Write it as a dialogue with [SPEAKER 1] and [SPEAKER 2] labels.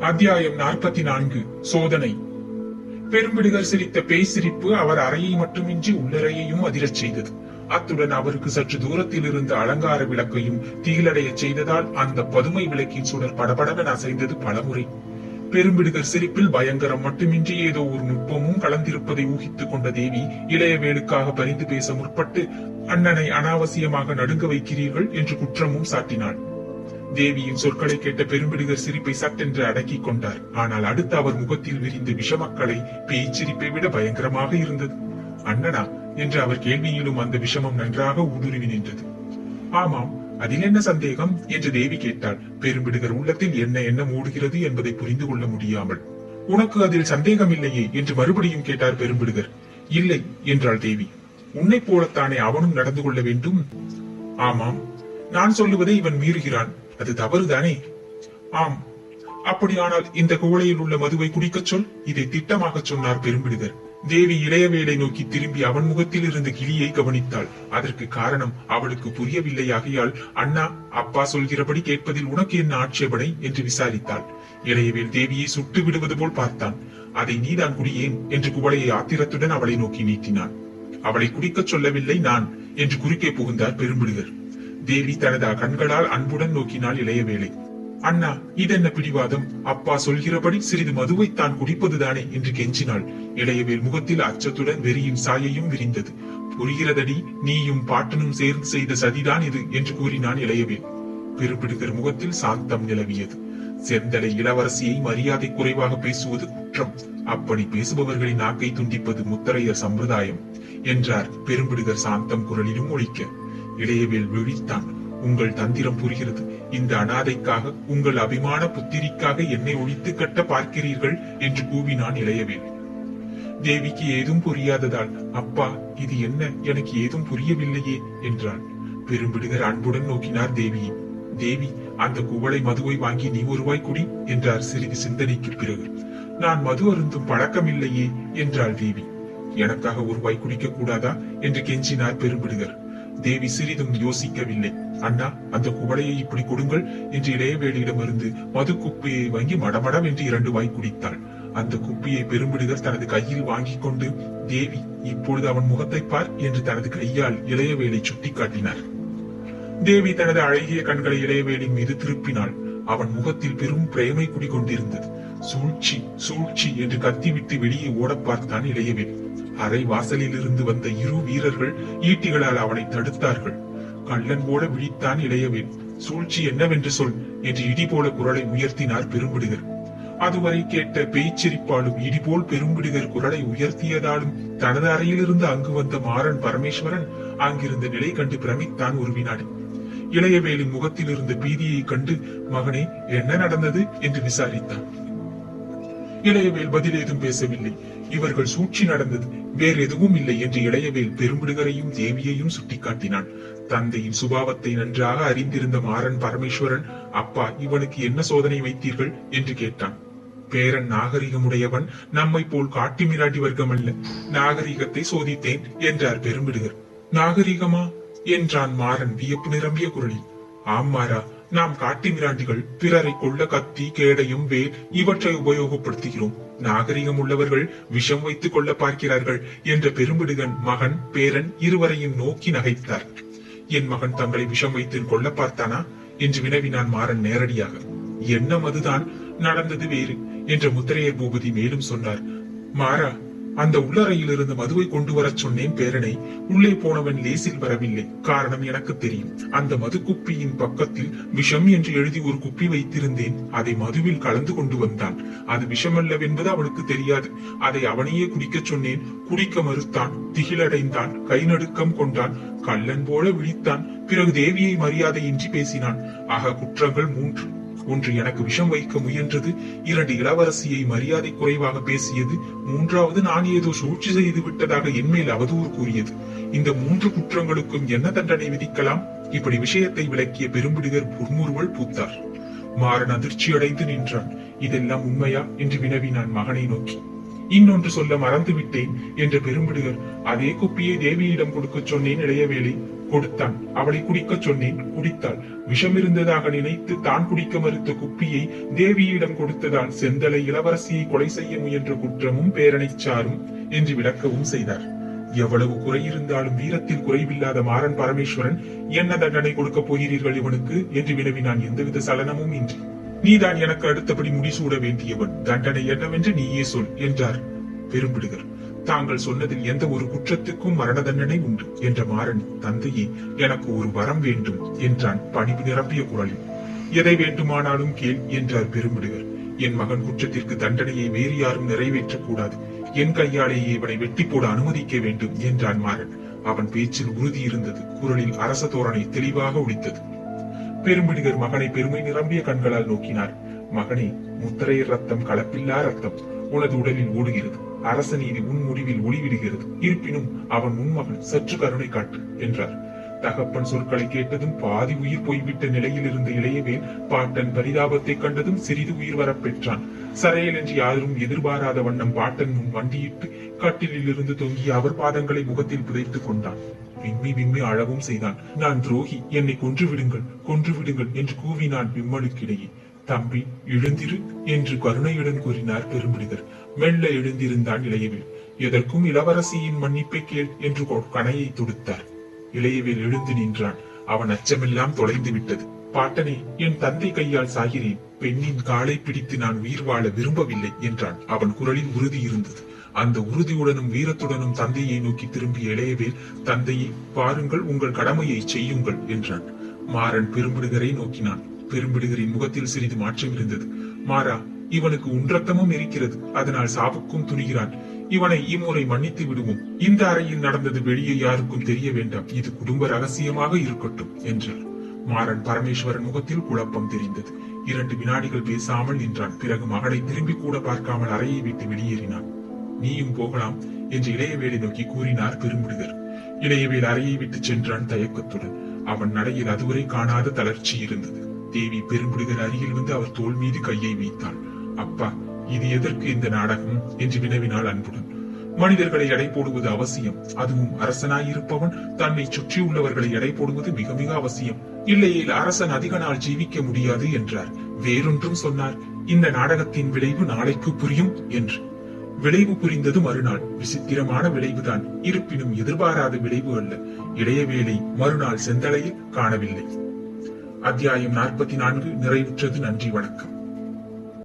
[SPEAKER 1] அத்தியாயம் 44. சோதனை. பெரும்பிடுகர் சிரித்த பேய் சிரிப்பு அவர் அறையை மட்டுமின்றி உள்ளறையையும் அதிரச் செய்தது. அத்துடன் அவருக்கு சற்று தூரத்தில் இருந்த அலங்கார விளக்கையும் தீலடைய செய்ததால் அந்த பதுமை விளக்கின் சுடர் படபடவென அசைந்தது பலமுறை. பெரும்பிடுகர் சிரிப்பில் பயங்கரம் மட்டுமின்றி ஏதோ ஒரு நுட்பமும் கலந்திருப்பதை ஊகித்துக் கொண்ட தேவி இளையவேலுக்காக பரிந்து பேச முற்பட்டு, அண்ணனை அனாவசியமாக நடுங்க வைக்கிறீர்கள் என்று குற்றமும் சாட்டினாள். தேவியின் சொற்களை கேட்ட பெரும்பிடுகர் சிரிப்பை சட்டென்று அடக்கிக் கொண்டார். ஆனால் அடுத்து அவர் முகத்தில் விரிந்த விஷமக்களை பேய்ச்சிரிப்பை விட பயங்கரமாக இருந்தது. அண்ணனா என்று அவர் கேள்வியிலும் அந்த விஷமம் நன்றாக ஊடுருவி நின்றது. ஆமாம், அதில் என்ன சந்தேகம் என்று தேவி கேட்டாள். பெரும்பிடுகர் உள்ளத்தில் என்ன மூடுகிறது என்பதை புரிந்து கொள்ள முடியாமல். உனக்கு அதில் சந்தேகம் இல்லையே என்று மறுபடியும் கேட்டார் பெரும்பிடுகர். இல்லை என்றாள் தேவி. உன்னை போலத்தானே அவனும் நடந்து கொள்ள வேண்டும்? ஆமாம், நான் சொல்லுவதை இவன் மீறுகிறான், அது தவறுதானே? ஆம். அப்படியானால் இந்த குவளையில் உள்ள மதுவை குடிக்கச் சொல். இதை திட்டமாக சொன்னார் பெரும்பிடுகர். தேவி இளையவேலை நோக்கி திரும்பி அவன் முகத்தில் இருந்த கிளியை கவனித்தாள். அதற்கு காரணம் அவளுக்கு புரியவில்லையாகையால், அண்ணா, அப்பா சொல்கிறபடி கேட்பதில் உனக்கு என்ன ஆட்சேபனை என்று விசாரித்தாள். இளையவேல் தேவியை சுட்டு விடுவது போல் பார்த்தான். அதை நீதான் குடியேன் என்று குவளையை ஆத்திரத்துடன் அவளை நோக்கி நீட்டினான். அவளை குடிக்கச் சொல்லவில்லை நான் என்று குறுக்கே புகுந்தார் பெரும்பிடுகர். தேவி தனது கண்களால் அன்புடன் நோக்கினாள் இளையவேளை. அண்ணா, இதென்ன பிடிவாதம்? அப்பா சொல்கிறபடி சிறிது மதுவை தான் குடிப்பதுதானே என்று கெஞ்சினாள். இளையவேல் முகத்தில் அச்சத்துடன் வெறியின் சாயையும் விரிந்தது. புரிகிறதடி, நீயும் பாட்டனும் சேர்ந்து செய்த சதிதான் இது என்று கூறினான் இளையவேல். பெரும்பிடுகர் முகத்தில் சாந்தம் நிலவியது. செந்தலை இளவரசியை மரியாதை குறைவாக பேசுவது குற்றம். அப்படி பேசுபவர்களின் நாக்கை துண்டிப்பது முத்தரையர் சம்பிரதாயம் என்றார் பெரும்பிடுகர் சாந்தம் குரலிலும் ஒலிக்க. இளையவேல் விழித்தான். உங்கள் தந்திரம் புரிகிறது. இந்த அனாதைக்காக, உங்கள் அபிமான புத்திரிக்காக என்னை ஒழித்து கட்ட பார்க்கிறீர்கள் என்று கூவினான் இளையவேல். தேவிக்கு ஏதும் புரியாததால், அப்பா, இது என்ன, எனக்கு ஏதும் புரியவில்லையே என்றாள். பெரும்பிடுகர் அன்புடன் நோக்கினார் தேவியை. தேவி, அந்த குவளை மதுவை வாங்கி நீ ஒருவாய் குடி என்றார் சிறிது சிந்தனைக்கு பிறகு. நான் மது அருந்தும் பழக்கமில்லையே என்றாள் தேவி. எனக்காக ஒருவாய் குடிக்க கூடாதா என்று கெஞ்சினார் பெரும்பிடுகர். தேவி சிறிதும் யோசிக்கவில்லை. அண்ணா, அந்த குவளையை இப்படி கொடுங்கள் என்று இளையவேலியிடமிருந்து மது குப்பியை வாங்கி மடமடவென்று 2 வாய் குடித்தாள். அந்த குப்பியை பெரும்பிடுகர் தனது கையில் வாங்கிக் கொண்டு, தேவி, இப்பொழுது அவன் முகத்தை பார் என்று தனது கையால் இளையவேலை சுட்டிக்காட்டினார். தேவி தனது அழகிய கண்களை இளையவேலின் மீது திருப்பினாள். அவன் முகத்தில் பெரும் பிரேமை குடிகொண்டிருந்தது. சூழ்ச்சி, சூழ்ச்சி என்று கத்திவிட்டு வெளியே ஓட பார்த்தான் இளையவேல். அரை வாசலில் இருந்து வந்த 2 வீரர்கள் ஈட்டிகளால் அவனை தடுத்தார்கள். கள்ளன் போல விழித்தான் இளையவேல். சூழ்ச்சி என்னவென்று சொல் என்று இடி போல குரலை உயர்த்தினார் பெரும்பிடுகர். அதுவரை கேட்ட பேய்ச்சிரிப்பாலும் இடிபோல் பெரும்பிடுகர் குரலை உயர்த்தியதாலும் தனது அறையிலிருந்து அங்கு வந்த மாறன் பரமேஸ்வரன் அங்கிருந்த நிலை கண்டு பிரமித்தான் ஒரு வினாடி. இளையவேலின் முகத்தில் இருந்த பீதியை கண்டு, மகனே, என்ன நடந்தது என்று விசாரித்தான். இளையவேல் பதில் ஏதும் பேசவில்லை. இவர்கள் சூழ்ச்சி நடந்தது, வேறு எதுவும் இல்லை என்று இளையவேல் பெரும்பிடுகரையும் தேவியையும் சுட்டிக்காட்டினான். தந்தையின் சுபாவத்தை நன்றாக அறிந்திருந்த மாறன் பரமேஸ்வரன், அப்பா, இவனுக்கு என்ன சோதனை வைத்தீர்கள் என்று கேட்டான். பேரன் நாகரிகமுடையவன், நம்மை போல் காட்டி மிராட்டி வர்க்கம் அல்ல. நாகரிகத்தை சோதித்தேன் என்றார் பெரும்பிடுகர். நாகரிகமா என்றான் மாறன் வியப்பு நிரம்பிய குரலில். ஆமாரா, நாம் காட்டி மிராண்டிகள் பிறரை கொள்ள கத்தி, கேடயம், வேல் இவற்றை உபயோகப்படுத்துகிறோம். நாகரிகம் உள்ளவர்கள் விஷம் வைத்துக் கொள்ள பார்க்கிறார்கள் என்ற பெரும்பிடுகன் மகன், பேரன் இருவரையும் நோக்கி நகைத்தார். என் மகன் தங்களை விஷம் வைத்து கொள்ள பார்த்தானா என்று வினவினான் மாறன் நேரடியாக. எண்ணம் அதுதான், நடந்தது வேறு என்ற முத்திரையர் பூபதி மேலும் சொன்னார். மாறா, அந்த உள்ளறையில் இருந்து மதுவை கொண்டு வர சொன்னேன் பேரனை. உள்ளே போனவன் லேசில் வரவில்லை. காரணம் எனக்கு தெரியும். அந்த மது குப்பியின் பக்கத்தில் விஷம் என்று எழுதி ஒரு குப்பி வைத்திருந்தேன். அதை மதுவில் கலந்து கொண்டு வந்தான். அது விஷமல்லவென்பது அவனுக்கு தெரியாது. அதை அவனையே குடிக்க சொன்னேன். குடிக்க மறுத்தான். திகிலடைந்தான். கை நடுக்கம் கொண்டான். கள்ளன் போல விழித்தான். பிறகு தேவியை மரியாதையின்றி பேசினான். ஆக குற்றங்கள் 3. 1, எனக்கு விஷம் வைக்க முயன்றது. 2, இளவரசியை மரியாதை குறைவாக பேசியது. 3வது, நான் ஏதோ சூழ்ச்சி செய்து விட்டதாக என்மேல் அவதூறு கூறியது. இந்த 3 குற்றங்களுக்கும் என்ன தண்டனை விதிக்கலாம்? இப்படி விஷயத்தை விளக்கிய பெரும்பிடுகர் புன்முறுவல் பூத்தார். மாறன் அதிர்ச்சி அடைந்து நின்றான். இதெல்லாம் உண்மையா என்று வினவினான் மகனை நோக்கி. இன்னொன்று சொல்ல மறந்து விட்டேன் என்ற பெரும்பிடுகர், அதே குப்பியை தேவியிடம் கொடுக்க சொன்னேன் இளையவேலை. கொடுத்தான். அவளை குடிக்கச் சொன்னேன், குடித்தாள். விஷம் இருந்ததாக நினைத்து தான் குடிக்க மறுத்த குப்பியை தேவியிடம் கொடுத்ததால் செந்தலை இளவரசியை கொலை செய்ய முயன்ற குற்றமும் பேரனை சாரும் என்று விளக்கவும் செய்தார். எவ்வளவு குறை இருந்தாலும் வீரத்தில் குறைவில்லாத மாறன் பரமேஸ்வரன் என்ன தண்டனை கொடுக்க போகிறீர்கள் இவனுக்கு என்று வினவினான், எந்தவித சலனமும் இன்றி. நீதான் எனக்கு அடுத்தபடி முடிசூட வேண்டியவன், தண்டனை என்னவென்று நீயே சொல் என்றார் பெரும்பிடுகர். தாங்கள் சொன்னதில் எந்த ஒரு குற்றத்துக்கும் மரண தண்டனை உண்டு என்ற மாறன், தந்தையே எனக்கு ஒரு வரம் வேண்டும் என்றான் பணிவு நிரம்பிய குரலில். எதை வேண்டுமானாலும் கேள் என்றார் பெரும்பிடுகர். என் மகன் குற்றத்திற்கு தண்டனையை வேறு யாரும் நிறைவேற்றக் கூடாது, என் கையாலேயே இவனை வெட்டி போட அனுமதிக்க வேண்டும் என்றான் மாறன். அவன் பேச்சில் உறுதி இருந்தது, குரலில் அரச தோரணை தெளிவாக ஒலித்தது. பெரும்பிடுகர் மகனை பெருமை நிரம்பிய கண்களால் நோக்கினார். மகனே, முத்திரையர் ரத்தம் கலப்பில்லா ரத்தம் உனது உடலில் ஓடுகிறது. அரச நீதி உன் முடிவில் ஒளிவிடுகிறது. இருப்பினும் அவன் உன் மகன், சற்று கருணை காட்டு என்றார். தகப்பன் சொற்களை கேட்டதும் பாதி உயிர் போய்விட்ட நிலையில் இருந்த இளையவேல் பாட்டன் பரிதாபத்தை கண்டதும் சிறிது உயிர் வரப் பெற்றான். சரையல் என்று யாரும் எதிர்பாராத வண்ணம் பாட்டன் முன் வண்டியிட்டு கட்டிலில் இருந்து தொங்கிய அவர் பாதங்களை முகத்தில் புதைத்துக் கொண்டான். விம்மி விம்மி அழவும் செய்தான். நான் துரோகி, என்னை கொன்று விடுங்கள், கொன்று விடுங்கள் என்று கூவினான் விம்மலுக்கிடையே. தம்பி எழுந்திரு என்று கருணையுடன் கூறினார் பெரும்பிடுகர். மெல்ல எழுந்திருந்தான் இளையவேல். எதற்கும் இளவரசியின் மன்னிப்பை கேள் என்று கணையை தொடுத்தார். இளையவேல் எழுந்து நின்றான். அவன் அச்சமெல்லாம் தொலைந்து விட்டது. பாட்டனே, என் தந்தை கையால் சாகிறேன், பெண்ணின் காலை பிடித்து நான் உயிர் வாழ விரும்பவில்லை என்றான். அவன் குரலில் உறுதி இருந்தது. அந்த உறுதியுடனும் வீரத்துடனும் தந்தையை நோக்கி திரும்பிய இளையவேல், தந்தையை பாருங்கள், உங்கள் கடமையை செய்யுங்கள் என்றான். மாறன் பெரும்பிடுகரை நோக்கினான். பெரும்பிடுகரின் முகத்தில் சிறிது மாற்றம் இருந்தது. மாறா, இவனுக்கு உன்றத்தமும் இருக்கிறது, அதனால் சாவுக்கும் துணிகிறான். இவனை இம்முறை மன்னித்து விடுவோம். இந்த அறையில் நடந்தது வெளியே யாருக்கும் தெரிய வேண்டாம், இது குடும்ப ரகசியமாக இருக்கட்டும் என்றார். மாறன் பரமேஸ்வரன் முகத்தில் குழப்பம் தெரிந்தது. 2 வினாடிகள் பேசாமல் நின்றான். பிறகு மகனை திரும்பி கூட பார்க்காமல் அறையை விட்டு வெளியேறினான். நீயும் போகலாம் என்று இளையவேலை நோக்கி கூறினார் பெரும்பிடுகர். இளையவேல் அறையை விட்டு சென்றான் தயக்கத்துடன். அவன் நடையில் அதுவரை காணாத தளர்ச்சி இருந்தது. தேவி பெரும்பிடுகர் அருகில் வந்து அவர் தோள் மீது கையை வைத்தாள். அப்பா, இது எதற்கு இந்த நாடகம் என்று வினவினாள் அன்புடன். மனிதர்களை எடை போடுவது அவசியம், அதுவும் அரசனாயிருப்பவன் தன்னை சுற்றியுள்ளவர்களை எடை போடுவது மிக மிக அவசியம். இல்லையேல் அரசன் அதிக நாள் ஜீவிக்க முடியாது என்றார். வேறொன்றும் சொன்னார். இந்த நாடகத்தின் விளைவு நாளைக்கு புரியும் என்று. விளைவு புரிந்தது மறுநாள். விசித்திரமான விளைவுதான், இருப்பினும் எதிர்பாராத விளைவு அல்ல. இளையவேலை மறுநாள் செந்தலையில் காணவில்லை. அத்தியாயம் 44 நிறைவுற்றது. நன்றி, வணக்கம்.